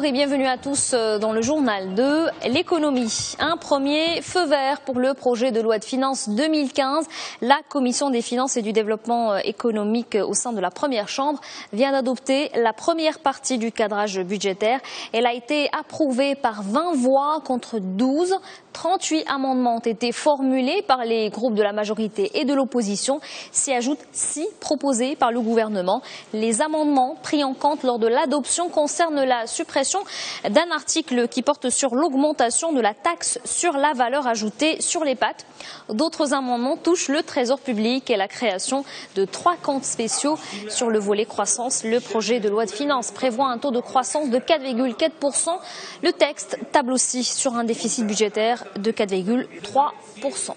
et bienvenue à tous dans le journal de l'économie. Un premier feu vert pour le projet de loi de finances 2015. La Commission des finances et du développement économique au sein de la première chambre vient d'adopter la première partie du cadrage budgétaire. Elle a été approuvée par 20 voix contre 12. 38 amendements ont été formulés par les groupes de la majorité et de l'opposition. S'y ajoutent 6 proposés par le gouvernement. Les amendements pris en compte lors de l'adoption concernent la suppression d'un article qui porte sur l'augmentation de la taxe sur la valeur ajoutée sur les pâtes. D'autres amendements touchent le trésor public et la création de 3 comptes spéciaux sur le volet croissance. Le projet de loi de finances prévoit un taux de croissance de 4,4%. Le texte table aussi sur un déficit budgétaire de 4,3%.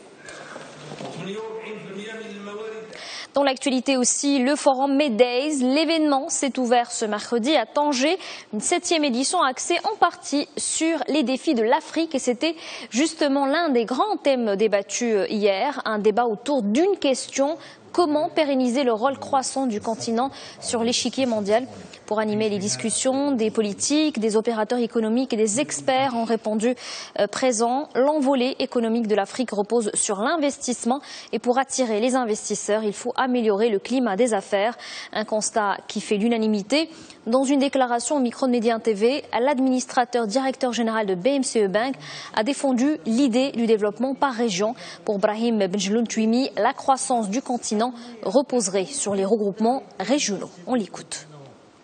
Dans l'actualité aussi, le forum Meddays. L'événement s'est ouvert ce mercredi à Tanger, une 7e édition axée en partie sur les défis de l'Afrique. Et c'était justement l'un des grands thèmes débattus hier, un débat autour d'une question: comment pérenniser le rôle croissant du continent sur l'échiquier mondial? Pour animer les discussions, des politiques, des opérateurs économiques et des experts ont répondu présents. L'envolée économique de l'Afrique repose sur l'investissement et pour attirer les investisseurs, il faut améliorer le climat des affaires. Un constat qui fait l'unanimité. Dans une déclaration au micro de Média TV, l'administrateur directeur général de BMCE Bank a défendu l'idée du développement par région. Pour Brahim Benjeloun Tuimi, la croissance du continent reposerait sur les regroupements régionaux. On l'écoute.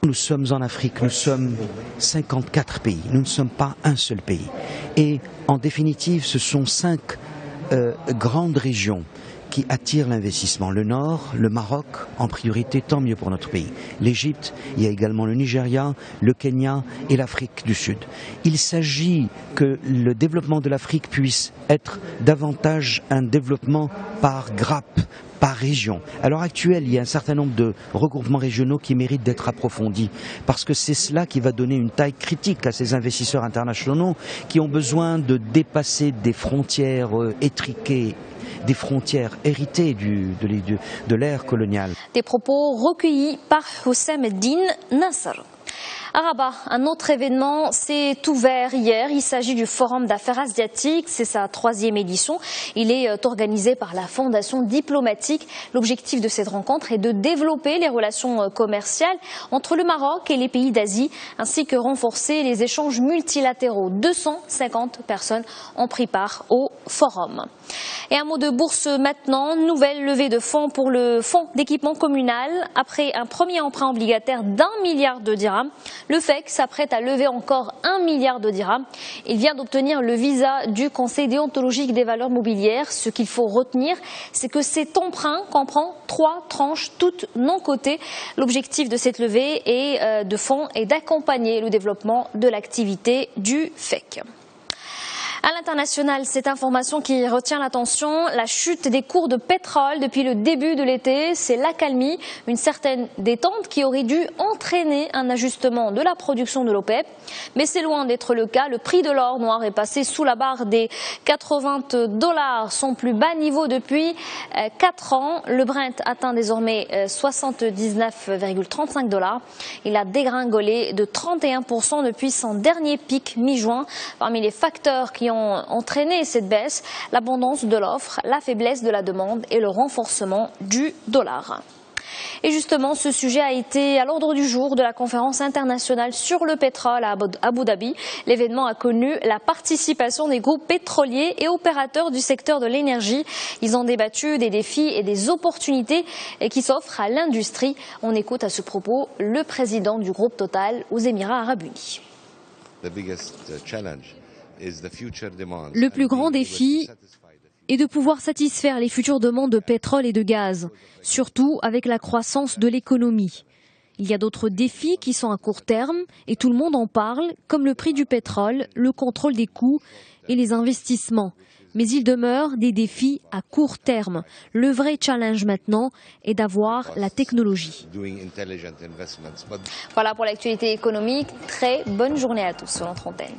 Nous sommes en Afrique, nous sommes 54 pays, nous ne sommes pas un seul pays. Et en définitive, ce sont 5 grandes régions qui attirent l'investissement. Le Nord, le Maroc, en priorité, tant mieux pour notre pays. L'Égypte, il y a également le Nigeria, le Kenya et l'Afrique du Sud. Il s'agit que le développement de l'Afrique puisse être davantage un développement par grappe, par région. À l'heure actuelle, il y a un certain nombre de regroupements régionaux qui méritent d'être approfondis parce que c'est cela qui va donner une taille critique à ces investisseurs internationaux qui ont besoin de dépasser des frontières étriquées, des frontières héritées de l'ère coloniale. Des propos recueillis par Houssam Eddine Nasser. À Rabat, un autre événement s'est ouvert hier. Il s'agit du Forum d'affaires asiatiques. C'est sa 3e édition. Il est organisé par la Fondation diplomatique. L'objectif de cette rencontre est de développer les relations commerciales entre le Maroc et les pays d'Asie, ainsi que renforcer les échanges multilatéraux. 250 personnes ont pris part au forum. Et un mot de bourse maintenant. Nouvelle levée de fonds pour le fonds d'équipement communal. Après un premier emprunt obligataire d'1 milliard de dirhams, le FEC s'apprête à lever encore 1 milliard de dirhams. Il vient d'obtenir le visa du Conseil déontologique des valeurs mobilières. Ce qu'il faut retenir, c'est que cet emprunt comprend 3 tranches, toutes non cotées. L'objectif de cette levée de fonds est d'accompagner le développement de l'activité du FEC. À l'international, cette information qui retient l'attention, la chute des cours de pétrole depuis le début de l'été, c'est l'accalmie, une certaine détente qui aurait dû entraîner un ajustement de la production de l'OPEP. Mais c'est loin d'être le cas. Le prix de l'or noir est passé sous la barre des $80, son plus bas niveau depuis 4 ans. Le Brent atteint désormais 79,35$. Il a dégringolé de 31% depuis son dernier pic mi-juin. Parmi les facteurs qui ont entraîné cette baisse, l'abondance de l'offre, la faiblesse de la demande et le renforcement du dollar. Et justement, ce sujet a été à l'ordre du jour de la conférence internationale sur le pétrole à Abu Dhabi. L'événement a connu la participation des groupes pétroliers et opérateurs du secteur de l'énergie. Ils ont débattu des défis et des opportunités qui s'offrent à l'industrie. On écoute à ce propos le président du groupe Total aux Émirats arabes unis. Le plus grand défi est de pouvoir satisfaire les futures demandes de pétrole et de gaz, surtout avec la croissance de l'économie. Il y a d'autres défis qui sont à court terme et tout le monde en parle, comme le prix du pétrole, le contrôle des coûts et les investissements. Mais il demeure des défis à court terme. Le vrai challenge maintenant est d'avoir la technologie. Voilà pour l'actualité économique. Très bonne journée à tous sur notre antenne.